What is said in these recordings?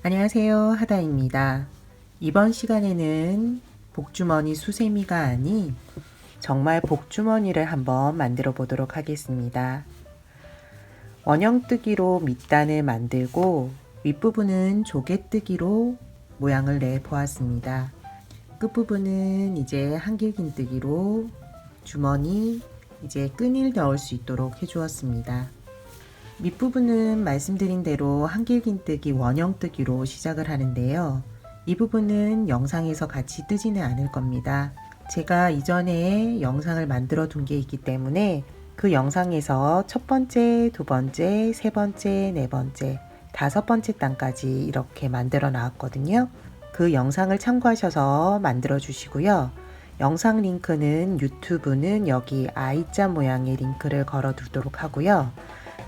안녕하세요, 하다입니다. 이번 시간에는 복주머니 수세미가 아닌 정말 복주머니를 한번 만들어 보도록 하겠습니다. 원형뜨기로 밑단을 만들고 윗부분은 조개뜨기로 모양을 내 보았습니다. 끝부분은 이제 한길긴뜨기로 주머니 이제 끈을 넣을 수 있도록 해 주었습니다. 밑부분은 말씀드린 대로 한길긴뜨기 원형뜨기로 시작을 하는데요. 이 부분은 영상에서 같이 뜨지는 않을 겁니다. 제가 이전에 영상을 만들어 둔 게 있기 때문에 그 영상에서 첫 번째, 두 번째, 세 번째, 네 번째, 다섯 번째 단까지 이렇게 만들어 놨거든요. 그 영상을 참고하셔서 만들어 주시고요. 영상 링크는 유튜브는 여기 I자 모양의 링크를 걸어 두도록 하고요.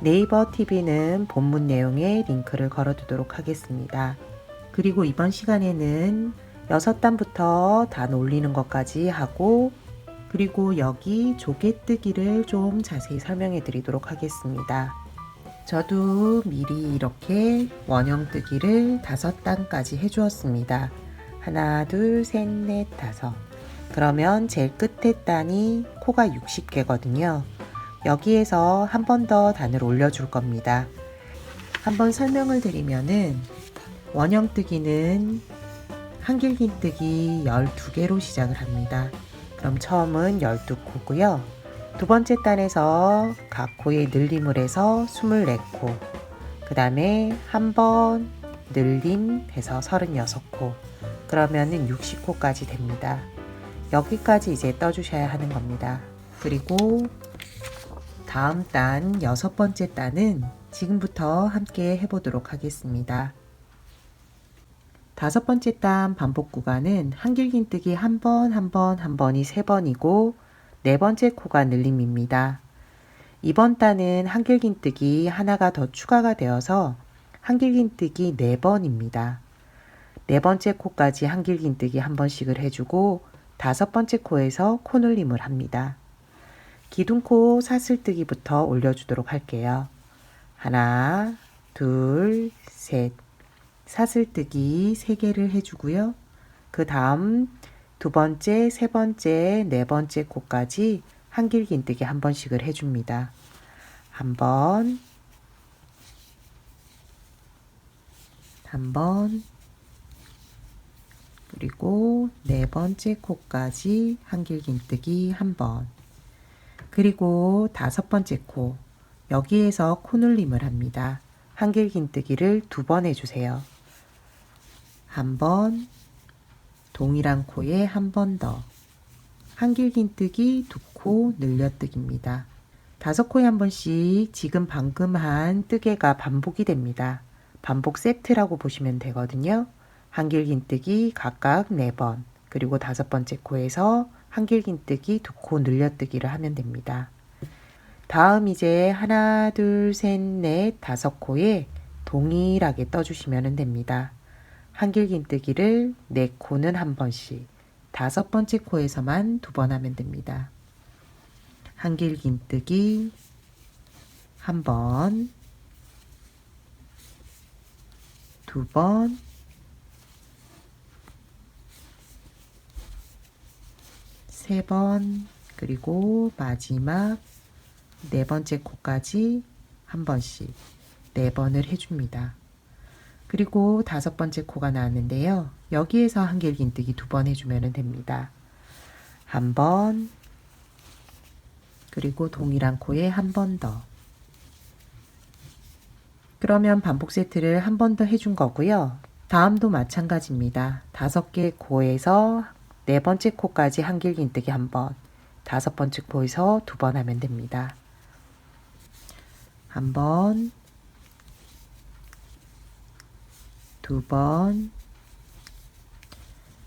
네이버 TV는 본문 내용에 링크를 걸어 두도록 하겠습니다. 그리고 이번 시간에는 6단부터 단 올리는 것까지 하고 그리고 여기 조개뜨기를 좀 자세히 설명해 드리도록 하겠습니다. 저도 미리 이렇게 원형뜨기를 5단까지 해 주었습니다. 하나, 둘, 셋, 넷, 다섯. 그러면 제일 끝에 단이 코가 60개거든요. 여기에서 한 번 더 단을 올려줄 겁니다. 한번 설명을 드리면은 원형뜨기는 한길긴뜨기 12개로 시작을 합니다. 그럼 처음은 12코고요. 두 번째 단에서 각 코에 늘림을 해서 24코, 그 다음에 한 번 늘림 해서 36코, 그러면은 60코까지 됩니다. 여기까지 이제 떠주셔야 하는 겁니다. 그리고 다음 단 6번째 단은 지금부터 함께 해보도록 하겠습니다. 5번째 단 반복 구간은 한길긴뜨기 한 번이 3번이고 네 번째 코가 늘림입니다. 이번 단은 한길긴뜨기 하나가 더 추가가 되어서 한길긴뜨기 4번입니다. 네 번째 코까지 한길긴뜨기 한 번씩을 해주고 5번째 코에서 코늘림을 합니다. 기둥코 사슬뜨기부터 올려주도록 할게요. 하나, 둘, 셋. 사슬뜨기 3개를 해주고요. 그 다음 두 번째, 세 번째, 네 번째 코까지 한길긴뜨기 한 번씩을 해줍니다. 한 번, 그리고 네 번째 코까지 한길긴뜨기 한 번. 그리고 5번째 코, 여기에서 코늘림을 합니다. 한길긴뜨기를 2번 해주세요. 한 번, 동일한 코에 한 번 더. 한길긴뜨기 2코 늘려뜨기입니다. 5코에 한 번씩 지금 방금 한 뜨개가 반복이 됩니다. 반복 세트라고 보시면 되거든요. 한길긴뜨기 각각 4번, 그리고 5번째 코에서 한길긴뜨기 2코 늘려뜨기를 하면 됩니다. 다음 이제 하나, 둘, 셋, 넷, 5코에 동일하게 떠주시면 됩니다. 한길긴뜨기를 4코는 한 번씩, 5번째 코에서만 2번 하면 됩니다. 한길긴뜨기 한 번, 2번, 세 번, 그리고 마지막 4번째 코까지 한 번씩 4번을 해줍니다. 그리고 5번째 코가 나왔는데요. 여기에서 한길긴뜨기 2번 해주면 됩니다. 한 번, 그리고 동일한 코에 한 번 더. 그러면 반복 세트를 한 번 더 해준 거고요. 다음도 마찬가지입니다. 5개 코에서 4번째 코까지 한길긴뜨기 한 번, 5번째 코에서 2번 하면 됩니다. 한 번, 2번,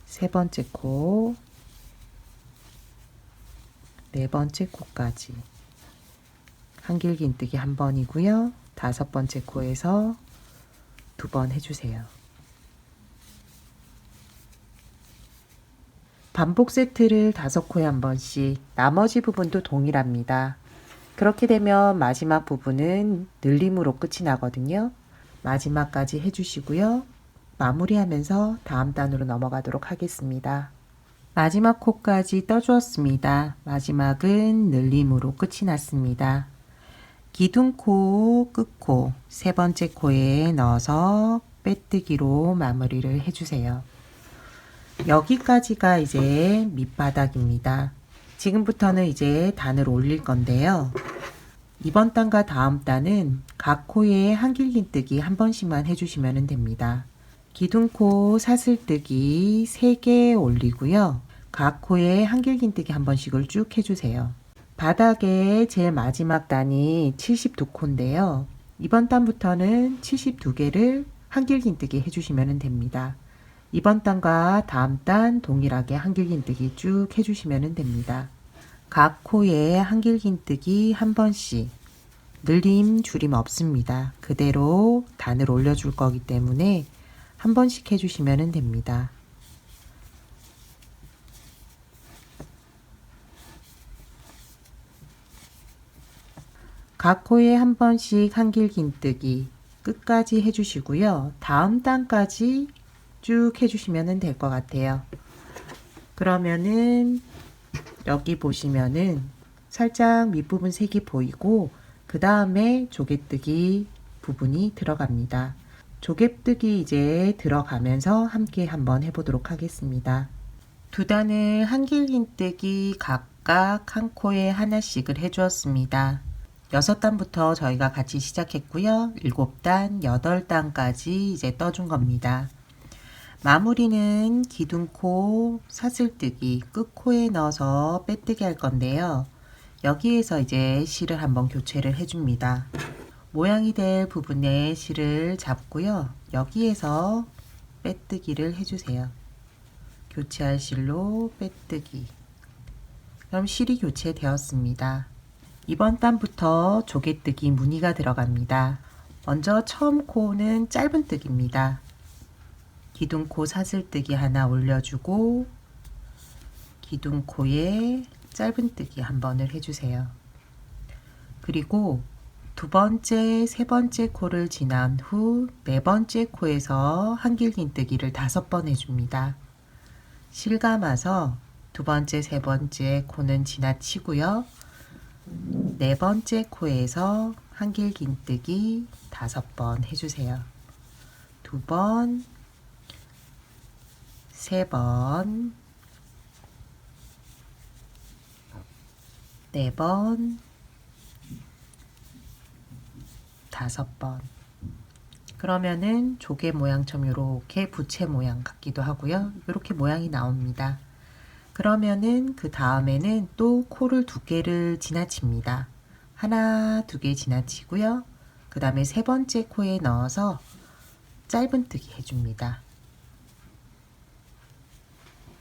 세 번째 코, 네 번째 코까지 한길긴뜨기 한 번이고요. 5번째 코에서 2번 해주세요. 반복 세트를 5코에 한 번씩, 나머지 부분도 동일합니다. 그렇게 되면 마지막 부분은 늘림으로 끝이 나거든요. 마지막까지 해주시고요. 마무리하면서 다음 단으로 넘어가도록 하겠습니다. 마지막 코까지 떠주었습니다. 마지막은 늘림으로 끝이 났습니다. 기둥코, 끝코, 세 번째 코에 넣어서 빼뜨기로 마무리를 해주세요. 여기까지가 이제 밑바닥입니다. 지금부터는 이제 단을 올릴 건데요. 이번 단과 다음 단은 각 코에 한길긴뜨기 한 번씩만 해주시면 됩니다. 기둥코 사슬뜨기 3개 올리고요. 각 코에 한길긴뜨기 한 번씩을 쭉 해주세요. 바닥에 제일 마지막 단이 72코인데요. 이번 단부터는 72개를 한길긴뜨기 해주시면 됩니다. 이번 단과 다음 단 동일하게 한길긴뜨기 쭉 해주시면 됩니다. 각 코에 한길긴뜨기 한 번씩, 늘림 줄임 없습니다. 그대로 단을 올려줄 거기 때문에 한 번씩 해주시면 됩니다. 각 코에 한 번씩 한길긴뜨기 끝까지 해주시고요. 다음 단까지 쭉 해주시면 될 것 같아요. 그러면은 여기 보시면은 살짝 밑부분 색이 보이고 그 다음에 조개뜨기 부분이 들어갑니다. 조개뜨기 이제 들어가면서 함께 한번 해보도록 하겠습니다. 두 단을 한길긴뜨기 각각 한 코에 하나씩을 해주었습니다. 6단부터 저희가 같이 시작했고요. 7단, 8단까지 이제 떠준 겁니다. 마무리는 기둥코, 사슬뜨기, 끝코에 넣어서 빼뜨기 할 건데요. 여기에서 이제 실을 한번 교체를 해줍니다. 모양이 될 부분에 실을 잡고요. 여기에서 빼뜨기를 해주세요. 교체할 실로 빼뜨기. 그럼 실이 교체되었습니다. 이번 단부터 조개뜨기 무늬가 들어갑니다. 먼저 처음 코는 짧은뜨기입니다. 기둥코 사슬뜨기 하나 올려주고 기둥코에 짧은뜨기 한 번을 해주세요. 그리고 두 번째, 세 번째 코를 지난 후 네 번째 코에서 한길긴뜨기를 5번 해줍니다. 실감아서 두 번째, 세 번째 코는 지나치고요. 네 번째 코에서 한길긴뜨기 5번 해주세요. 2번, 3번, 4번, 5번. 그러면은 조개 모양처럼 이렇게 부채 모양 같기도 하고요. 이렇게 모양이 나옵니다. 그러면은 그 다음에는 또 코를 2개를 지나칩니다. 하나, 2개 지나치고요. 그 다음에 세 번째 코에 넣어서 짧은뜨기 해줍니다.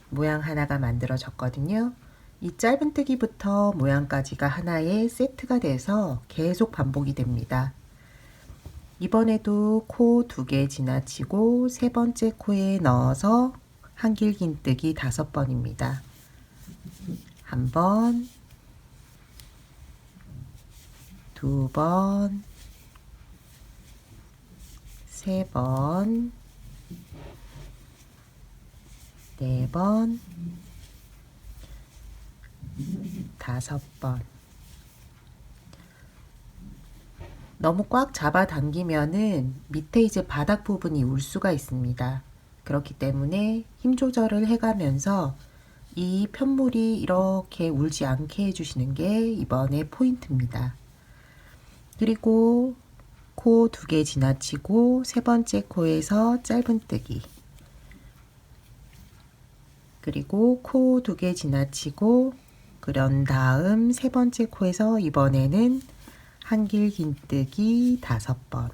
모양 하나가 만들어졌거든요. 이 짧은뜨기부터 모양까지가 하나의 세트가 돼서 계속 반복이 됩니다. 이번에도 코 2개 지나치고 세 번째 코에 넣어서 한길긴뜨기 5번입니다. 1번, 2번, 3번, 4번, 5번. 너무 꽉 잡아당기면은 밑에 이제 바닥 부분이 울 수가 있습니다. 그렇기 때문에 힘 조절을 해가면서 이 편물이 이렇게 울지 않게 해주시는 게 이번에 포인트입니다. 그리고 코 2개 지나치고 세 번째 코에서 짧은뜨기, 그리고 코 2개 지나치고 그런 다음 세 번째 코에서 이번에는 한길긴뜨기 5번,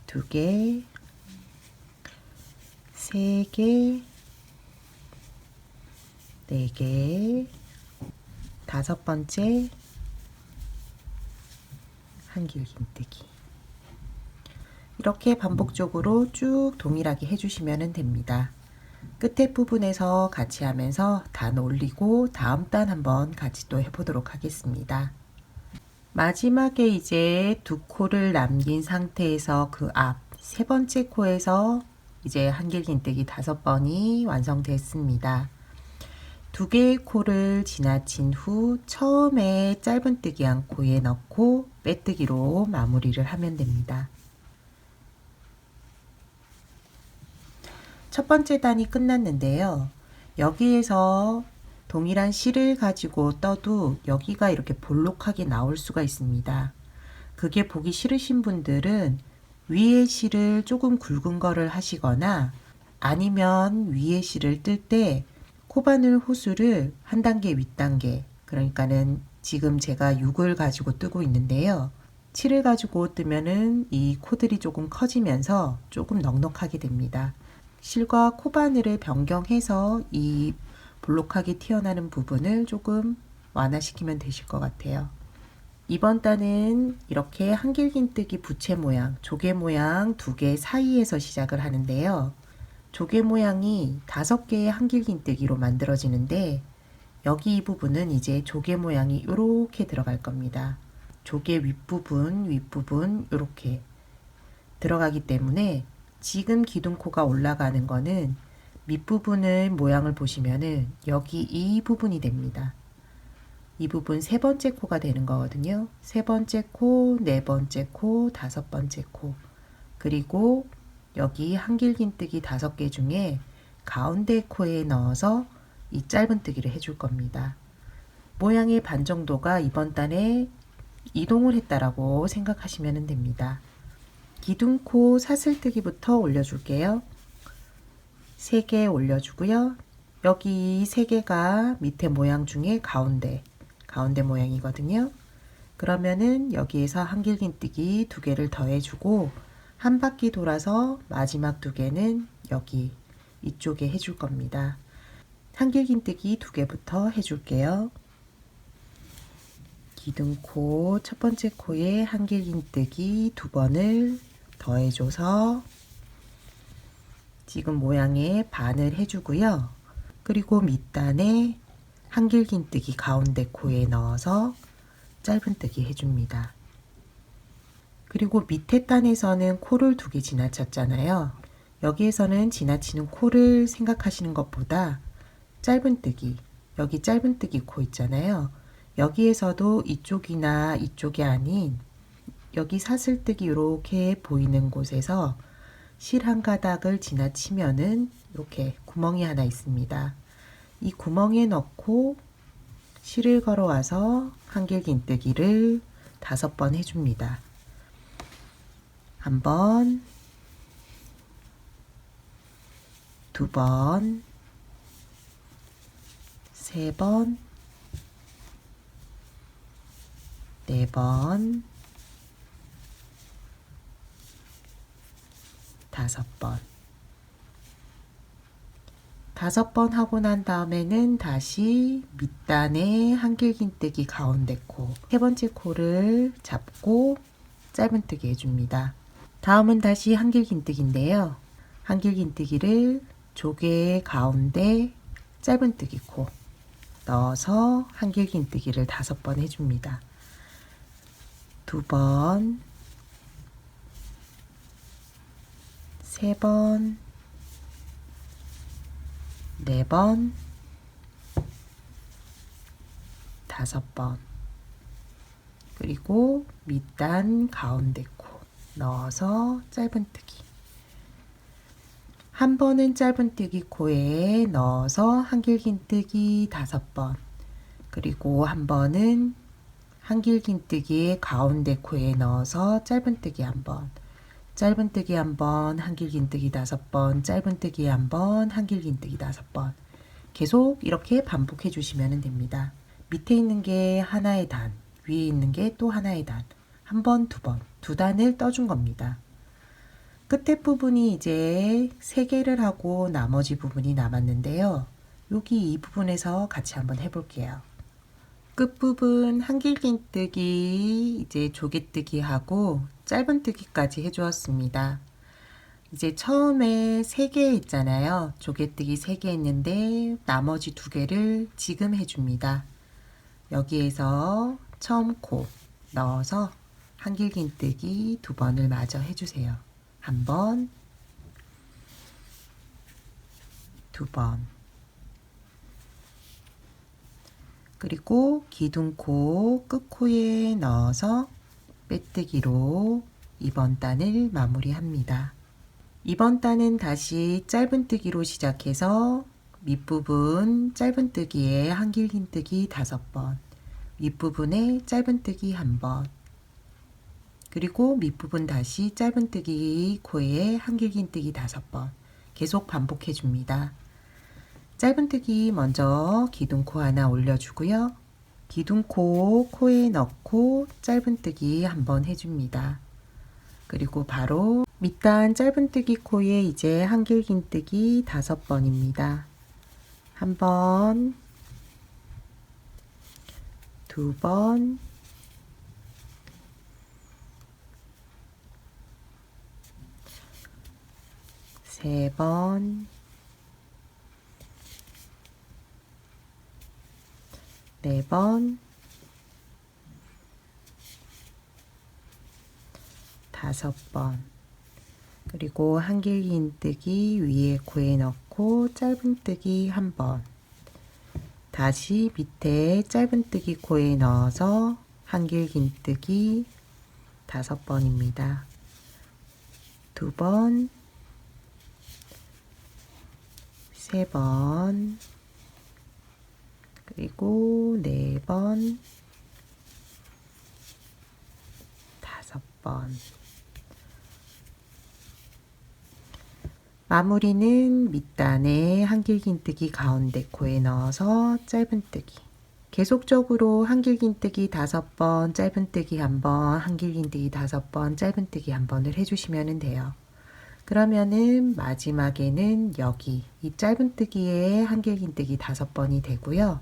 2개, 3개, 4개, 5번째 한길긴뜨기. 이렇게 반복적으로 쭉 동일하게 해주시면 됩니다. 끝에 부분에서 같이 하면서 단 올리고 다음 단 한번 같이 또 해보도록 하겠습니다. 마지막에 이제 2코를 남긴 상태에서 그 앞 세 번째 코에서 이제 한길긴뜨기 5번이 완성됐습니다. 두 개의 코를 지나친 후 처음에 짧은뜨기 한 코에 넣고 빼뜨기로 마무리를 하면 됩니다. 첫 번째 단이 끝났는데요. 여기에서 동일한 실을 가지고 떠도 여기가 이렇게 볼록하게 나올 수가 있습니다. 그게 보기 싫으신 분들은 위에 실을 조금 굵은 거를 하시거나 아니면 위에 실을 뜰 때 코바늘 호수를 한 단계 윗단계, 그러니까는 지금 제가 6을 가지고 뜨고 있는데요. 7을 가지고 뜨면은 이 코들이 조금 커지면서 조금 넉넉하게 됩니다. 실과 코바늘을 변경해서 이 볼록하게 튀어나오는 부분을 조금 완화시키면 되실 것 같아요. 이번 단은 이렇게 한길긴뜨기 부채 모양, 조개 모양 2개 사이에서 시작을 하는데요. 조개 모양이 5개의 한길긴뜨기로 만들어지는데 여기 이 부분은 이제 조개 모양이 이렇게 들어갈 겁니다. 조개 윗부분, 이렇게 들어가기 때문에 지금 기둥코가 올라가는 거는 밑부분을 모양을 보시면은 여기 이 부분이 됩니다. 이 부분 세 번째 코가 되는 거거든요. 세 번째 코, 네 번째 코, 5번째 코. 그리고 여기 한길긴뜨기 5개 중에 가운데 코에 넣어서 이 짧은뜨기를 해줄 겁니다. 모양의 반 정도가 이번 단에 이동을 했다라고 생각하시면 됩니다. 기둥코 사슬뜨기부터 올려줄게요. 3개 올려주고요. 여기 3개가 밑에 모양 중에 가운데 모양이거든요. 그러면은 여기에서 한길긴뜨기 2개를 더해주고 한 바퀴 돌아서 마지막 2개는 여기 이쪽에 해줄 겁니다. 한길긴뜨기 2개부터 해줄게요. 기둥코 첫 번째 코에 한길긴뜨기 2번을 더해줘서 지금 모양의 반을 해주고요. 그리고 밑단에 한길긴뜨기 가운데 코에 넣어서 짧은뜨기 해줍니다. 그리고 밑에 단에서는 코를 2개 지나쳤잖아요. 여기에서는 지나치는 코를 생각하시는 것보다 짧은뜨기, 여기 짧은뜨기 코 있잖아요. 여기에서도 이쪽이나 이쪽이 아닌 여기 사슬뜨기 이렇게 보이는 곳에서 실 한 가닥을 지나치면은 이렇게 구멍이 하나 있습니다. 이 구멍에 넣고 실을 걸어와서 한길긴뜨기를 5번 해줍니다. 1번, 2번, 3번, 4번, 5번. 5번 하고 난 다음에는 다시 밑단에 한길긴뜨기 가운데 코, 세 번째 코를 잡고 짧은뜨기 해줍니다. 다음은 다시 한길긴뜨기인데요. 한길긴뜨기를 조개 가운데 짧은뜨기 코 넣어서 한길긴뜨기를 5번 해줍니다. 2번, 3번, 4번, 5번. 그리고 밑단 가운데 코 넣어서 짧은뜨기. 한 번은 짧은뜨기 코에 넣어서 한길긴뜨기 5번. 그리고 한 번은 한길긴뜨기 가운데 코에 넣어서 짧은뜨기 1번. 짧은뜨기 1번, 한길긴뜨기 5번, 짧은뜨기 1번, 한길긴뜨기 5번. 계속 이렇게 반복해 주시면 됩니다. 밑에 있는 게 하나의 단, 위에 있는 게 또 하나의 단. 1번, 2번, 2단을 떠준 겁니다. 끝에 부분이 이제 3개를 하고 나머지 부분이 남았는데요. 여기 이 부분에서 같이 한번 해볼게요. 끝부분 한길긴뜨기, 이제 조개뜨기 하고 짧은뜨기까지 해주었습니다. 이제 처음에 3개 있잖아요. 조개뜨기 3개 했는데 나머지 2개를 지금 해줍니다. 여기에서 처음 코 넣어서 한길긴뜨기 2번을 마저 해주세요. 한 번, 두 번. 그리고 기둥코 끝코에 넣어서 빼뜨기로 이번 단을 마무리합니다. 이번 단은 다시 짧은뜨기로 시작해서 밑부분 짧은뜨기에 한길긴뜨기 5번, 윗부분에 짧은뜨기 1번, 그리고 밑부분 다시 짧은뜨기 코에 한길긴뜨기 5번 계속 반복해 줍니다. 짧은뜨기 먼저 기둥코 하나 올려주고요. 기둥코 코에 넣고 짧은뜨기 한번 해줍니다. 그리고 바로 밑단 짧은뜨기 코에 이제 한길긴뜨기 5번입니다. 한 번, 두 번, 세 번, 네 번, 5번. 그리고 한길긴뜨기 위에 코에 넣고 짧은뜨기 1번. 다시 밑에 짧은뜨기 코에 넣어서 한길긴뜨기 5번입니다. 2번, 3번, 그리고 4번, 5번. 마무리는 밑단에 한길긴뜨기 가운데 코에 넣어서 짧은뜨기. 계속적으로 한길긴뜨기 5번, 짧은뜨기 1번, 한길긴뜨기 5번, 짧은뜨기 1번을 해주시면 돼요. 그러면은 마지막에는 여기 이 짧은뜨기에 한길긴뜨기 5번이 되고요.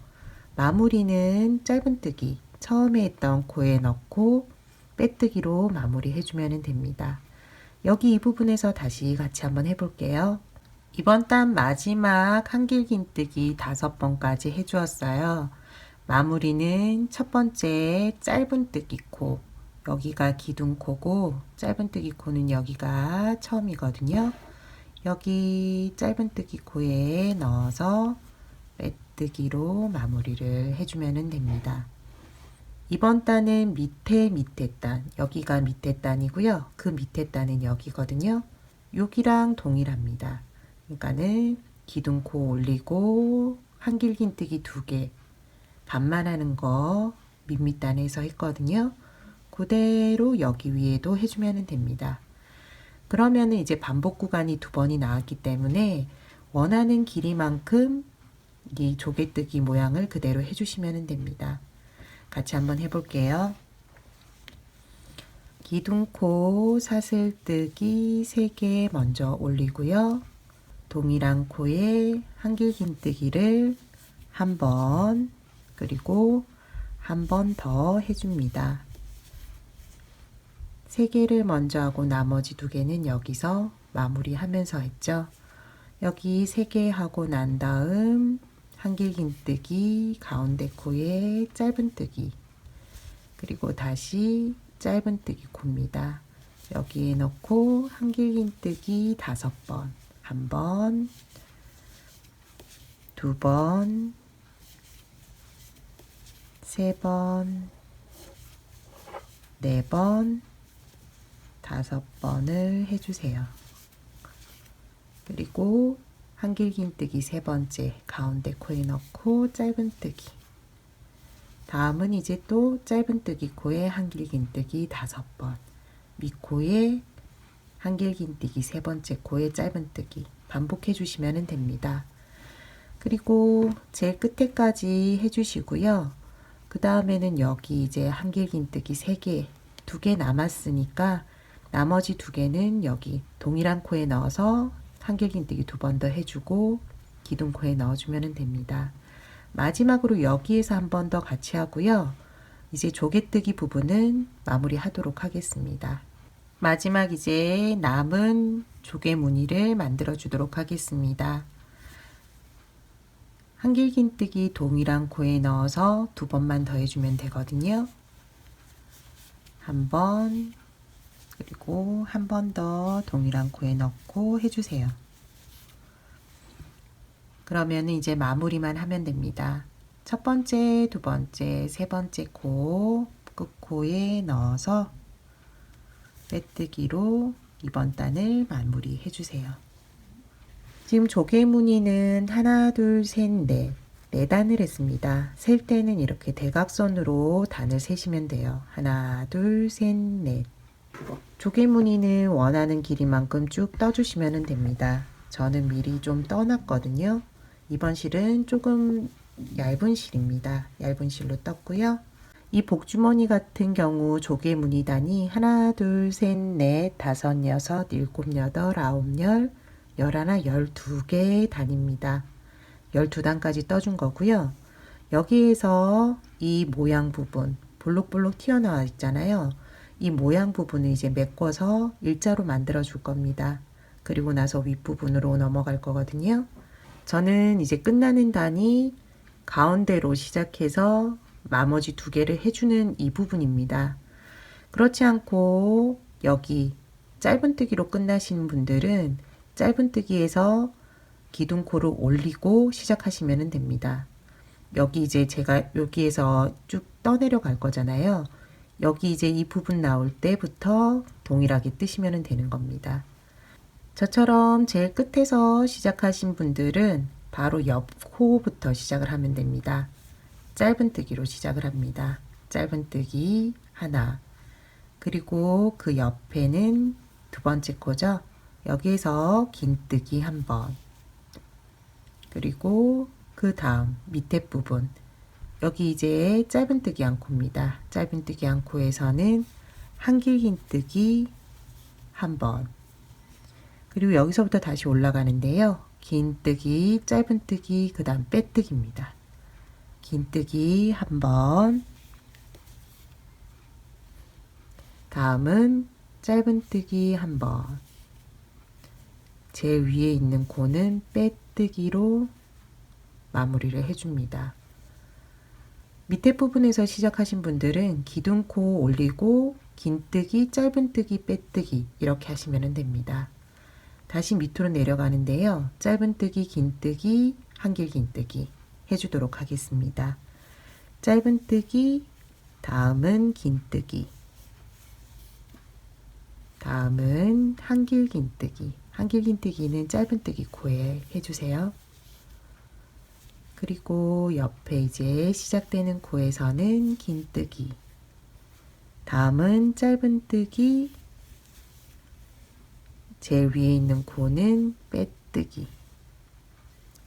마무리는 짧은뜨기 처음에 했던 코에 넣고 빼뜨기로 마무리 해주면 됩니다. 여기 이 부분에서 다시 같이 한번 해볼게요. 이번 단 마지막 한길긴뜨기 5번까지 해주었어요. 마무리는 첫 번째 짧은뜨기 코, 여기가 기둥코고 짧은뜨기 코는 여기가 처음이거든요. 여기 짧은뜨기 코에 넣어서 빼뜨기로 마무리를 해주면 됩니다. 이번 단은 밑에 단, 여기가 밑에 단이고요. 그 밑에 단은 여기거든요. 여기랑 동일합니다. 그러니까는 기둥코 올리고 한길긴뜨기 2개, 반만하는 거 밑단에서 했거든요. 그대로 여기 위에도 해주면 됩니다. 그러면 이제 반복 구간이 2번이 나왔기 때문에 원하는 길이만큼 이 조개뜨기 모양을 그대로 해주시면 됩니다. 같이 한번 해볼게요. 기둥코 사슬뜨기 3개 먼저 올리고요. 동일한 코에 한길긴뜨기를 한 번, 그리고 한 번 더 해줍니다. 3개를 먼저 하고 나머지 2개는 여기서 마무리하면서 했죠. 여기 3개 하고 난 다음 한길긴뜨기 가운데 코에 짧은뜨기, 그리고 다시 짧은뜨기 코입니다. 여기에 넣고 한길긴뜨기 5번, 한 번, 2번, 3번, 4번, 5번을 해주세요. 그리고 한길긴뜨기 3번째 가운데 코에 넣고 짧은뜨기. 다음은 이제 또 짧은뜨기 코에 한길긴뜨기 5번, 밑코에 한길긴뜨기 3번째 코에 짧은뜨기 반복해 주시면 됩니다. 그리고 제일 끝에까지 해주시고요. 그 다음에는 여기 이제 한길긴뜨기 3개, 2개 남았으니까 나머지 2개는 여기 동일한 코에 넣어서 한길긴뜨기 2번 더 해주고 기둥코에 넣어주면 됩니다. 마지막으로 여기에서 한 번 더 같이 하고요. 이제 조개뜨기 부분은 마무리 하도록 하겠습니다. 마지막 이제 남은 조개 무늬를 만들어 주도록 하겠습니다. 한길긴뜨기 동일한 코에 넣어서 2번만 더 해주면 되거든요. 한 번, 그리고 한 번 더 동일한 코에 넣고 해주세요. 그러면 이제 마무리만 하면 됩니다. 첫 번째, 두 번째, 세 번째 코 끝코에 넣어서 빼뜨기로 이번 단을 마무리 해주세요. 지금 조개 무늬는 하나, 둘, 셋, 넷, 네 단을 했습니다. 셀 때는 이렇게 대각선으로 단을 세시면 돼요. 하나, 둘, 셋, 넷. 조개 무늬는 원하는 길이만큼 쭉 떠주시면 됩니다. 저는 미리 좀 떠놨거든요. 이번 실은 조금 얇은 실입니다. 얇은 실로 떴고요. 이 복주머니 같은 경우 조개 무늬단이 하나, 둘, 셋, 넷, 다섯, 여섯, 일곱, 여덟, 아홉, 열, 열하나, 12개의 단입니다. 12단까지 떠준 거고요. 여기에서 이 모양 부분, 볼록볼록 튀어나와 있잖아요. 이 모양 부분을 이제 메꿔서 일자로 만들어 줄 겁니다. 그리고 나서 윗부분으로 넘어갈 거거든요. 저는 이제 끝나는 단이 가운데로 시작해서 나머지 두 개를 해주는 이 부분입니다. 그렇지 않고 여기 짧은뜨기로 끝나시는 분들은 짧은뜨기에서 기둥코를 올리고 시작하시면 됩니다. 여기 이제 제가 여기에서 쭉 떠내려 갈 거잖아요. 여기 이제 이 부분 나올 때부터 동일하게 뜨시면 되는 겁니다. 저처럼 제일 끝에서 시작하신 분들은 바로 옆 코부터 시작을 하면 됩니다. 짧은뜨기로 시작을 합니다. 짧은뜨기 하나, 그리고 그 옆에는 두 번째 코죠. 여기에서 긴뜨기 한 번, 그리고 그 다음 밑에 부분, 여기 이제 짧은뜨기 한 코입니다. 짧은뜨기 한 코에서는 한길 긴뜨기 한 번, 그리고 여기서부터 다시 올라가는데요. 긴뜨기, 짧은뜨기, 그 다음 빼뜨기입니다. 긴뜨기 한 번, 다음은 짧은뜨기 한 번, 제 위에 있는 코는 빼뜨기로 마무리를 해줍니다. 밑에 부분에서 시작하신 분들은 기둥코 올리고 긴뜨기, 짧은뜨기, 빼뜨기 이렇게 하시면 됩니다. 다시 밑으로 내려가는데요. 짧은뜨기, 긴뜨기, 한길 긴뜨기 해주도록 하겠습니다. 짧은뜨기, 다음은 긴뜨기, 다음은 한길 긴뜨기. 한길 긴뜨기는 짧은뜨기 코에 해주세요. 그리고 옆에 이제 시작되는 코에서는 긴뜨기, 다음은 짧은뜨기, 제일 위에 있는 코는 빼뜨기.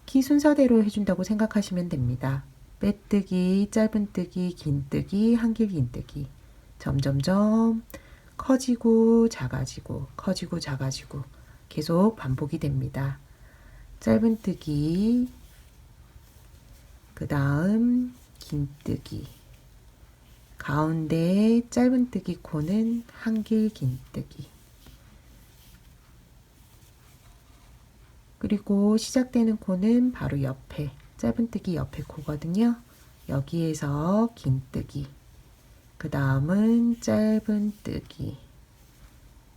키 순서대로 해준다고 생각하시면 됩니다. 빼뜨기, 짧은뜨기, 긴뜨기, 한길 긴뜨기. 점점점 커지고 작아지고 커지고 작아지고 계속 반복이 됩니다. 짧은뜨기, 그 다음 긴뜨기, 가운데 짧은뜨기 코는 한길 긴뜨기, 그리고 시작되는 코는 바로 옆에 짧은뜨기 옆에 코거든요. 여기에서 긴뜨기, 그 다음은 짧은뜨기,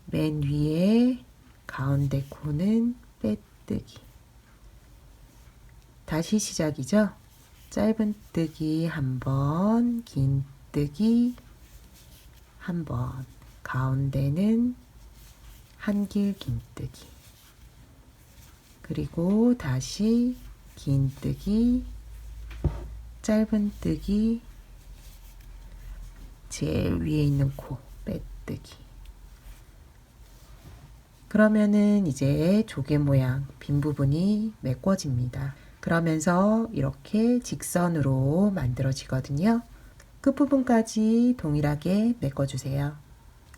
맨 위에 가운데 코는 빼뜨기. 다시 시작이죠. 짧은뜨기 한 번, 긴뜨기 한 번, 가운데는 한길 긴뜨기, 그리고 다시 긴뜨기, 짧은뜨기, 제일 위에 있는 코 빼뜨기. 그러면은 이제 조개 모양 빈 부분이 메꿔집니다. 그러면서 이렇게 직선으로 만들어지거든요. 끝부분까지 동일하게 메꿔주세요.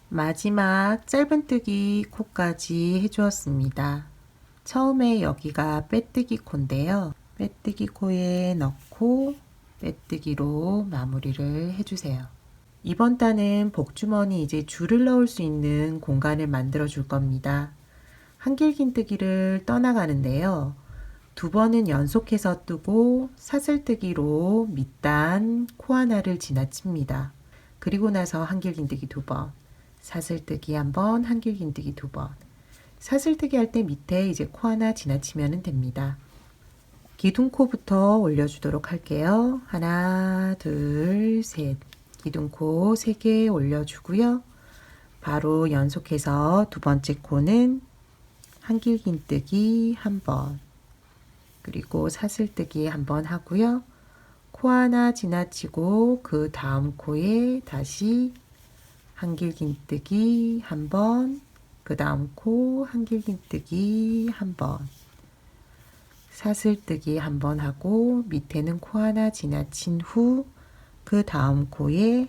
마지막 짧은뜨기 코까지 해주었습니다. 처음에 여기가 빼뜨기 코인데요. 빼뜨기 코에 넣고 빼뜨기로 마무리를 해주세요. 이번 단은 복주머니 이제 줄을 넣을 수 있는 공간을 만들어 줄 겁니다. 한길 긴뜨기를 떠나가는데요. 두 번은 연속해서 뜨고 사슬뜨기로 밑단 코 하나를 지나칩니다. 그리고 나서 한길 긴뜨기 두 번, 사슬뜨기 한 번, 한길긴뜨기 두 번. 사슬뜨기 할 때 밑에 이제 코 하나 지나치면 됩니다. 기둥코부터 올려주도록 할게요. 하나, 둘, 셋. 기둥코 3개 올려주고요. 바로 연속해서 두 번째 코는 한길긴뜨기 한 번, 그리고 사슬뜨기 한 번 하고요. 코 하나 지나치고 그 다음 코에 다시 한길긴뜨기 한 번, 그 다음 코 한길긴뜨기 한 번, 사슬뜨기 한 번 하고 밑에는 코 하나 지나친 후 그 다음 코에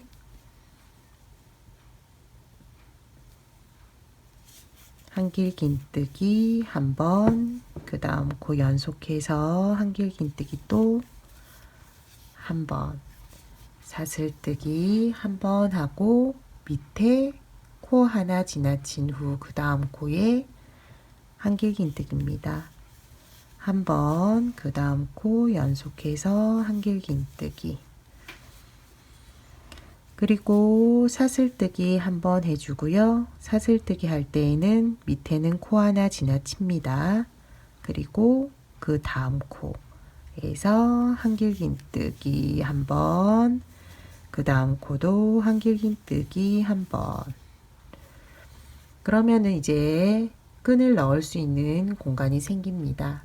한길긴뜨기 한 번, 그 다음 코 연속해서 한길긴뜨기 또 한 번, 사슬뜨기 한 번 하고 밑에 코 하나 지나친 후 그 다음 코에 한길긴뜨기입니다. 한 번, 그 다음 코 연속해서 한길긴뜨기, 그리고 사슬뜨기 한 번 해주고요. 사슬뜨기 할 때에는 밑에는 코 하나 지나칩니다. 그리고 그 다음 코에서 한길긴뜨기 한 번, 그 다음 코도 한길긴뜨기 한 번. 그러면은 이제 끈을 넣을 수 있는 공간이 생깁니다.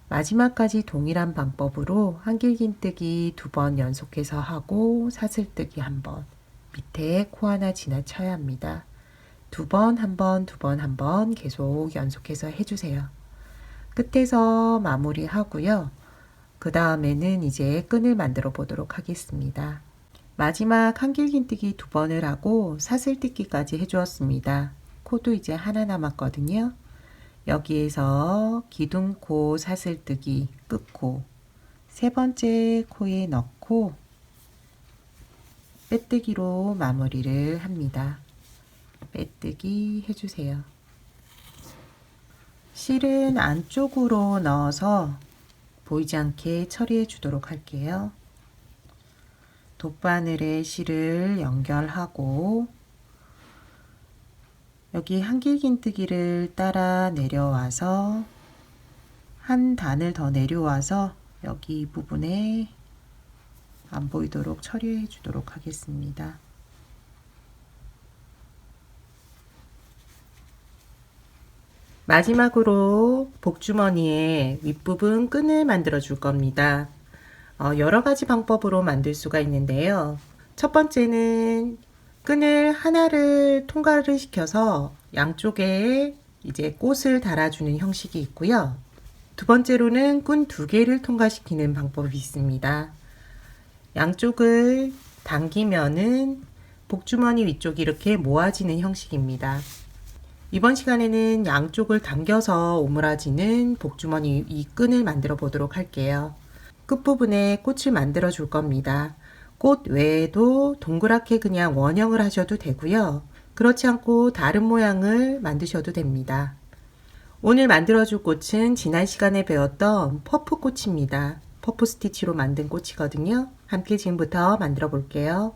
마지막까지 동일한 방법으로 한길긴뜨기 두 번 연속해서 하고 사슬뜨기 한 번, 밑에 코 하나 지나쳐야 합니다. 두 번, 한 번, 두 번, 한 번 계속 연속해서 해주세요. 끝에서 마무리 하고요. 그 다음에는 이제 끈을 만들어 보도록 하겠습니다. 마지막 한길긴뜨기 두 번을 하고 사슬뜨기까지 해주었습니다. 코도 이제 하나 남았거든요. 여기에서 기둥코 사슬뜨기 끝코 세 번째 코에 넣고 빼뜨기로 마무리를 합니다. 빼뜨기 해주세요. 실은 안쪽으로 넣어서 보이지 않게 처리해 주도록 할게요. 돗바늘에 실을 연결하고 여기 한길긴뜨기를 따라 내려와서 한 단을 더 내려와서 여기 이 부분에 안 보이도록 처리해 주도록 하겠습니다. 마지막으로 복주머니의 윗부분 끈을 만들어 줄 겁니다. 여러 가지 방법으로 만들 수가 있는데요. 첫 번째는 끈을 하나를 통과를 시켜서 양쪽에 이제 꽃을 달아주는 형식이 있고요. 두 번째로는 끈 두 개를 통과시키는 방법이 있습니다. 양쪽을 당기면은 복주머니 위쪽이 이렇게 모아지는 형식입니다. 이번 시간에는 양쪽을 당겨서 오므라지는 복주머니 이 끈을 만들어 보도록 할게요. 끝부분에 꽃을 만들어 줄 겁니다. 꽃 외에도 동그랗게 그냥 원형을 하셔도 되고요. 그렇지 않고 다른 모양을 만드셔도 됩니다. 오늘 만들어줄 꽃은 지난 시간에 배웠던 퍼프 꽃입니다. 퍼프 스티치로 만든 꽃이거든요. 함께 지금부터 만들어 볼게요.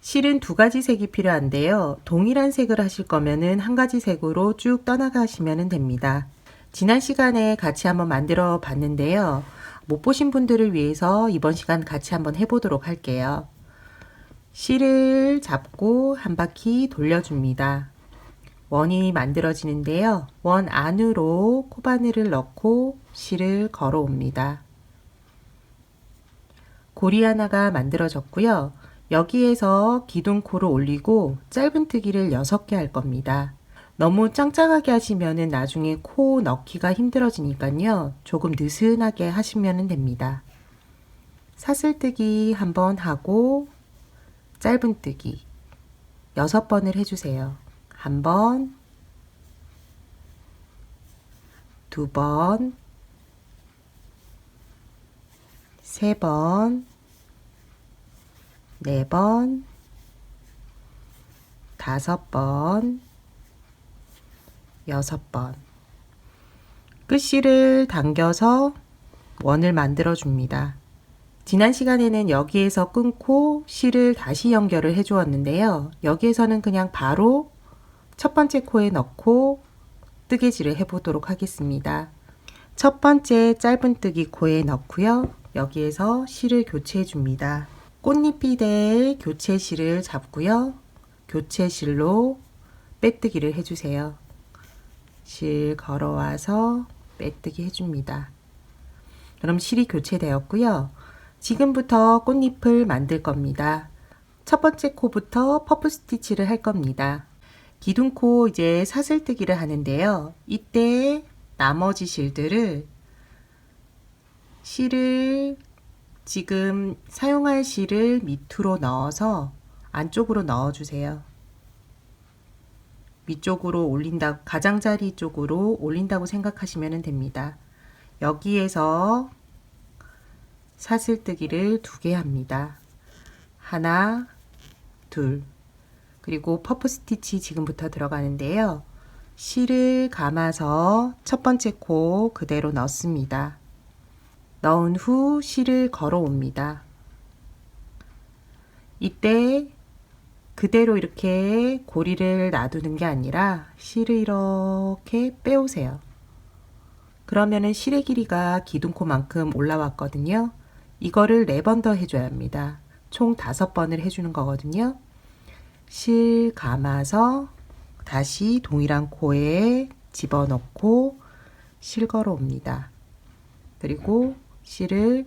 실은 두 가지 색이 필요한데요. 동일한 색을 하실 거면은 한 가지 색으로 쭉 떠나가시면 됩니다. 지난 시간에 같이 한번 만들어 봤는데요. 못 보신 분들을 위해서 이번 시간 같이 한번 해보도록 할게요. 실을 잡고 한 바퀴 돌려줍니다. 원이 만들어지는데요. 원 안으로 코바늘을 넣고 실을 걸어 옵니다. 고리 하나가 만들어졌고요. 여기에서 기둥코를 올리고 짧은뜨기를 6개 할 겁니다. 너무 짱짱하게 하시면 나중에 코 넣기가 힘들어지니까요. 조금 느슨하게 하시면 됩니다. 사슬뜨기 한번 하고 짧은뜨기 6번을 해주세요. 한 번, 두 번, 세 번, 네 번, 5번, 6번. 끝실을 당겨서 원을 만들어 줍니다. 지난 시간에는 여기에서 끊고 실을 다시 연결을 해 주었는데요. 여기에서는 그냥 바로 첫 번째 코에 넣고 뜨개질을 해 보도록 하겠습니다. 첫 번째 짧은뜨기 코에 넣고요. 여기에서 실을 교체해 줍니다. 꽃잎이 될 교체 실을 잡고요. 교체 실로 빼뜨기를 해주세요. 실 걸어와서 빼뜨기 해줍니다. 그럼 실이 교체되었고요. 지금부터 꽃잎을 만들 겁니다. 첫 번째 코부터 퍼프 스티치를 할 겁니다. 기둥코 이제 사슬뜨기를 하는데요. 이때 나머지 실들을 지금 사용할 실을 밑으로 넣어서 안쪽으로 넣어주세요. 위쪽으로 올린다, 가장자리 쪽으로 올린다고 생각하시면 됩니다. 여기에서 사슬뜨기를 2개 합니다. 하나, 둘. 그리고 퍼프 스티치 지금부터 들어가는데요. 실을 감아서 첫 번째 코 그대로 넣습니다. 넣은 후 실을 걸어 옵니다. 이때 그대로 이렇게 고리를 놔두는 게 아니라 실을 이렇게 빼오세요. 그러면은 실의 길이가 기둥코만큼 올라왔거든요. 이거를 4번 더 해줘야 합니다. 총 5번을 해주는 거거든요. 실 감아서 다시 동일한 코에 집어넣고 실 걸어 옵니다. 그리고 실을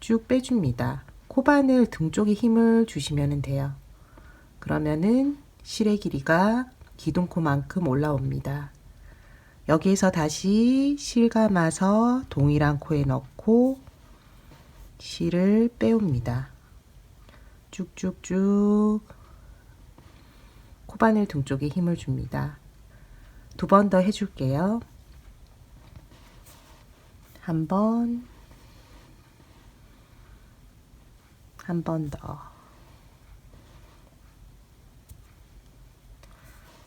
쭉 빼줍니다. 코바늘 등 쪽에 힘을 주시면 돼요. 그러면은 실의 길이가 기둥코만큼 올라옵니다. 여기에서 다시 실 감아서 동일한 코에 넣고 실을 빼옵니다. 쭉쭉쭉 코바늘 등 쪽에 힘을 줍니다. 2번 더 해줄게요. 한 번 더.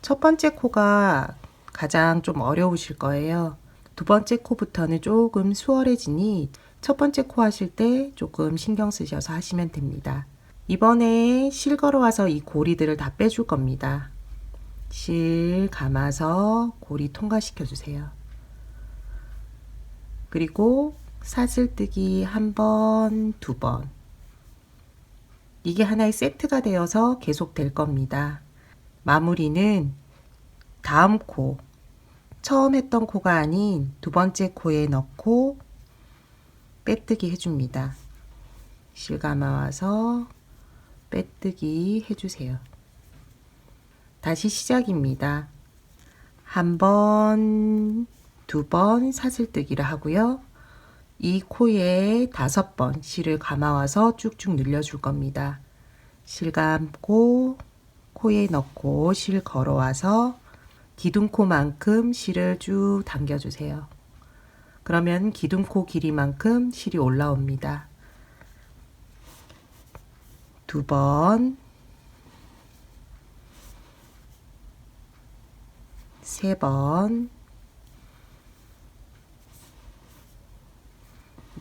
첫 번째 코가 가장 좀 어려우실 거예요. 2번째 코부터는 조금 수월해지니 첫 번째 코 하실 때 조금 신경 쓰셔서 하시면 됩니다. 이번에 실 걸어와서 이 고리들을 다 빼줄 겁니다. 실 감아서 고리 통과시켜 주세요. 그리고 사슬뜨기 1번, 2번. 이게 하나의 세트가 되어서 계속 될 겁니다. 마무리는 다음 코, 처음 했던 코가 아닌 2번째 코에 넣고 빼뜨기 해줍니다. 실 감아와서 빼뜨기 해주세요. 다시 시작입니다. 1번, 2번 사슬뜨기를 하고요. 이 코에 5번 실을 감아와서 쭉쭉 늘려줄 겁니다. 실 감고 코에 넣고 실 걸어와서 기둥코만큼 실을 쭉 당겨주세요. 그러면 기둥코 길이만큼 실이 올라옵니다. 2번, 3번,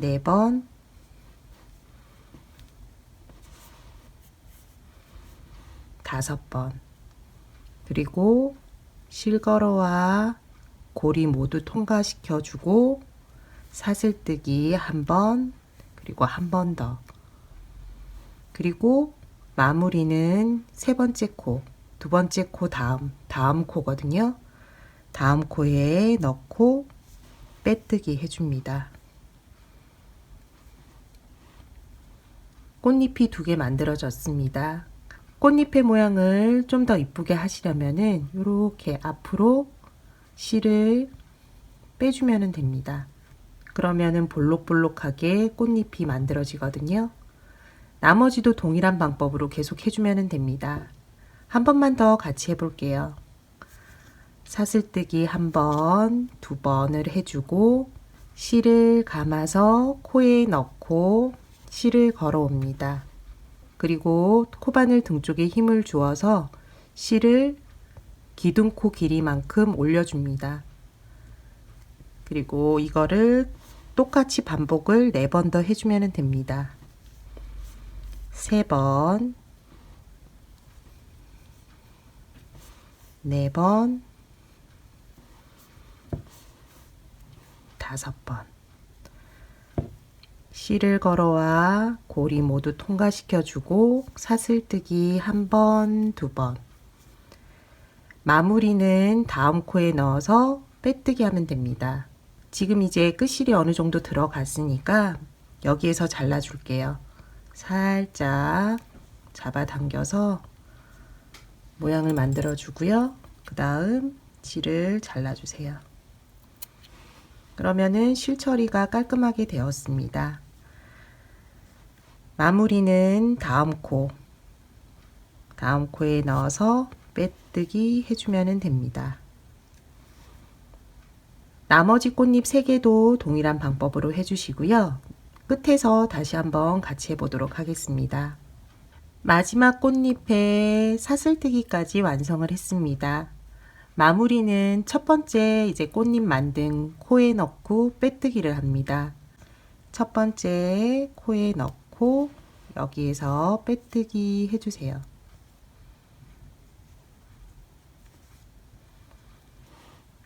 4번, 5번. 그리고 실 걸어와 고리 모두 통과시켜 주고 사슬뜨기 1번, 그리고 1번 더. 그리고 마무리는 3번째 코, 2번째 코 다음 코거든요. 다음 코에 넣고 빼뜨기 해줍니다. 꽃잎이 2개 만들어졌습니다. 꽃잎의 모양을 좀 더 이쁘게 하시려면은 이렇게 앞으로 실을 빼주면 됩니다. 그러면은 볼록볼록하게 꽃잎이 만들어지거든요. 나머지도 동일한 방법으로 계속 해주면 됩니다. 한 번만 더 같이 해볼게요. 사슬뜨기 1번, 2번을 해주고 실을 감아서 코에 넣고 실을 걸어 옵니다. 그리고 코바늘 등 쪽에 힘을 주어서 실을 기둥코 길이만큼 올려줍니다. 그리고 이거를 똑같이 반복을 4번 더 해주면 됩니다. 3번, 4번, 5번. 실을 걸어와 고리 모두 통과시켜주고 사슬뜨기 1번, 2번. 마무리는 다음 코에 넣어서 빼뜨기 하면 됩니다. 지금 이제 끝실이 어느 정도 들어갔으니까 여기에서 잘라줄게요. 살짝 잡아당겨서 모양을 만들어 주고요. 그 다음 실을 잘라주세요. 그러면은 실 처리가 깔끔하게 되었습니다. 마무리는 다음 코에 넣어서 빼뜨기 해주면 됩니다. 나머지 꽃잎 3개도 동일한 방법으로 해주시고요. 끝에서 다시 한번 같이 해보도록 하겠습니다. 마지막 꽃잎에 사슬뜨기까지 완성을 했습니다. 마무리는 첫 번째 이제 꽃잎 만든 코에 넣고 빼뜨기를 합니다. 첫 번째 코에 넣고 여기에서 빼뜨기 해주세요.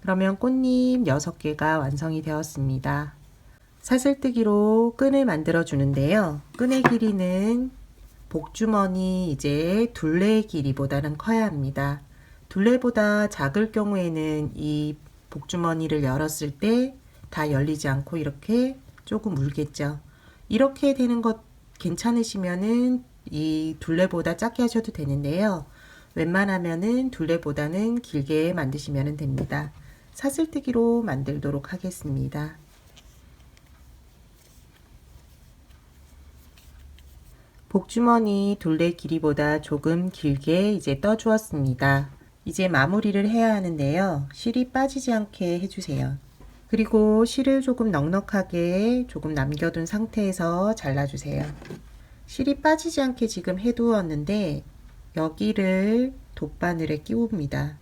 그러면 꽃잎 6개가 완성이 되었습니다. 사슬뜨기로 끈을 만들어 주는데요. 끈의 길이는 복주머니 이제 둘레의 길이보다는 커야 합니다. 둘레보다 작을 경우에는 이 복주머니를 열었을 때 다 열리지 않고 이렇게 조금 울겠죠. 이렇게 되는 것 괜찮으시면은 이 둘레보다 작게 하셔도 되는데요. 웬만하면은 둘레보다는 길게 만드시면 됩니다. 사슬뜨기로 만들도록 하겠습니다. 복주머니 둘레 길이보다 조금 길게 이제 떠 주었습니다. 이제 마무리를 해야 하는데요. 실이 빠지지 않게 해주세요. 그리고 실을 조금 넉넉하게 조금 남겨둔 상태에서 잘라주세요. 실이 빠지지 않게 지금 해두었는데 여기를 돗바늘에 끼웁니다.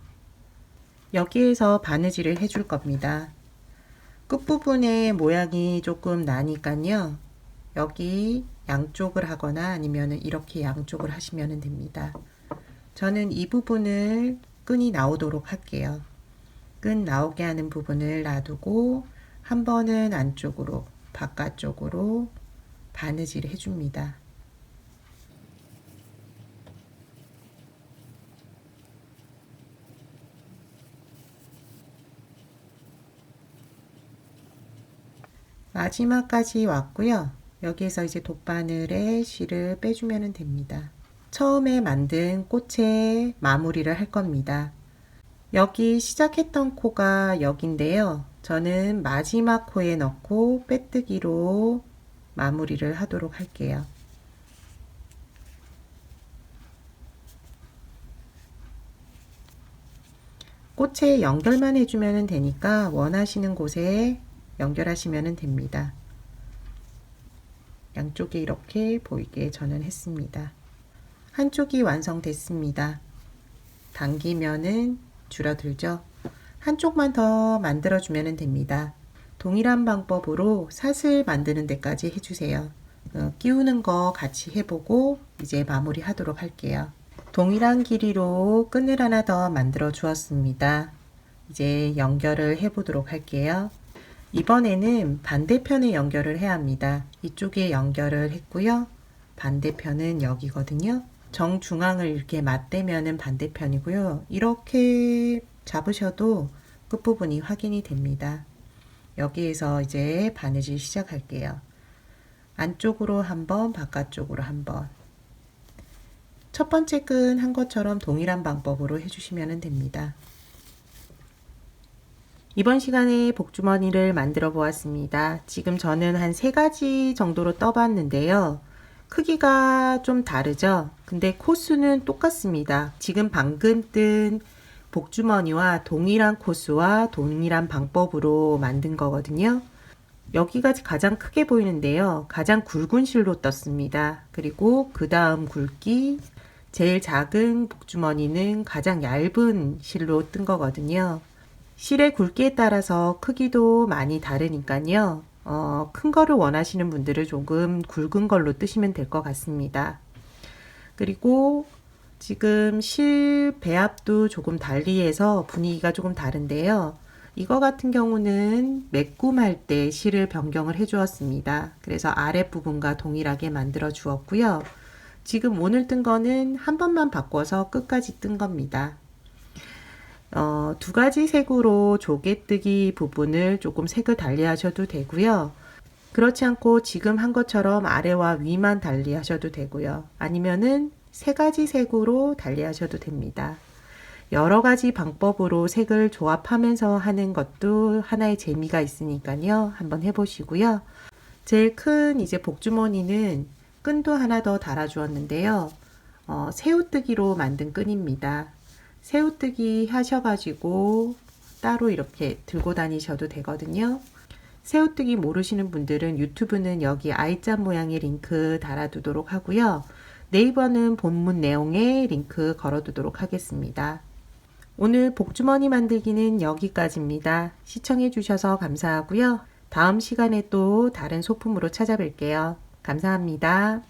여기에서 바느질을 해줄 겁니다. 끝부분에 모양이 조금 나니까요. 여기 양쪽을 하거나 아니면 이렇게 양쪽을 하시면 됩니다. 저는 이 부분을 끈이 나오도록 할게요. 끈 나오게 하는 부분을 놔두고 한 번은 안쪽으로 바깥쪽으로 바느질을 해줍니다. 마지막까지 왔고요. 여기에서 이제 돗바늘에 실을 빼주면 됩니다. 처음에 만든 꽃에 마무리를 할 겁니다. 여기 시작했던 코가 여기인데요. 저는 마지막 코에 넣고 빼뜨기로 마무리를 하도록 할게요. 꽃에 연결만 해주면 되니까 원하시는 곳에 연결하시면 됩니다. 양쪽에 이렇게 보이게 저는 했습니다. 한쪽이 완성됐습니다. 당기면은 줄어들죠. 한쪽만 더 만들어 주면 됩니다. 동일한 방법으로 사슬 만드는 데까지 해주세요. 끼우는 거 같이 해보고 이제 마무리 하도록 할게요. 동일한 길이로 끈을 하나 더 만들어 주었습니다. 이제 연결을 해 보도록 할게요. 이번에는 반대편에 연결을 해야 합니다. 이쪽에 연결을 했고요. 반대편은 여기거든요. 정중앙을 이렇게 맞대면은 반대편이고요. 이렇게 잡으셔도 끝부분이 확인이 됩니다. 여기에서 이제 바느질 시작할게요. 안쪽으로 한번, 바깥쪽으로 한번. 첫 번째 끈 한 것처럼 동일한 방법으로 해주시면 됩니다. 이번 시간에 복주머니를 만들어 보았습니다. 지금 저는 한 3가지 정도로 떠봤는데요. 크기가 좀 다르죠? 근데 코수는 똑같습니다. 지금 방금 뜬 복주머니와 동일한 코수와 동일한 방법으로 만든 거거든요. 여기가 가장 크게 보이는데요. 가장 굵은 실로 떴습니다. 그리고 그 다음 굵기, 제일 작은 복주머니는 가장 얇은 실로 뜬 거거든요. 실의 굵기에 따라서 크기도 많이 다르니까요. 큰 거를 원하시는 분들은 조금 굵은 걸로 뜨시면 될 것 같습니다. 그리고 지금 실 배합도 조금 달리해서 분위기가 조금 다른데요. 이거 같은 경우는 매꿈할 때 실을 변경을 해 주었습니다. 그래서 아랫부분과 동일하게 만들어 주었고요. 지금 오늘 뜬 거는 한 번만 바꿔서 끝까지 뜬 겁니다. 두 가지 색으로 조개뜨기 부분을 조금 색을 달리 하셔도 되고요. 그렇지 않고 지금 한 것처럼 아래와 위만 달리 하셔도 되고요. 아니면은 세 가지 색으로 달리 하셔도 됩니다. 여러 가지 방법으로 색을 조합하면서 하는 것도 하나의 재미가 있으니까요. 한번 해보시고요. 제일 큰 이제 복주머니는 끈도 하나 더 달아 주었는데요. 새우뜨기로 만든 끈입니다. 새우뜨기 하셔가지고 따로 이렇게 들고 다니셔도 되거든요. 새우뜨기 모르시는 분들은 유튜브는 여기 I자 모양의 링크 달아두도록 하고요. 네이버는 본문 내용에 링크 걸어두도록 하겠습니다. 오늘 복주머니 만들기는 여기까지입니다. 시청해 주셔서 감사하고요. 다음 시간에 또 다른 소품으로 찾아뵐게요. 감사합니다.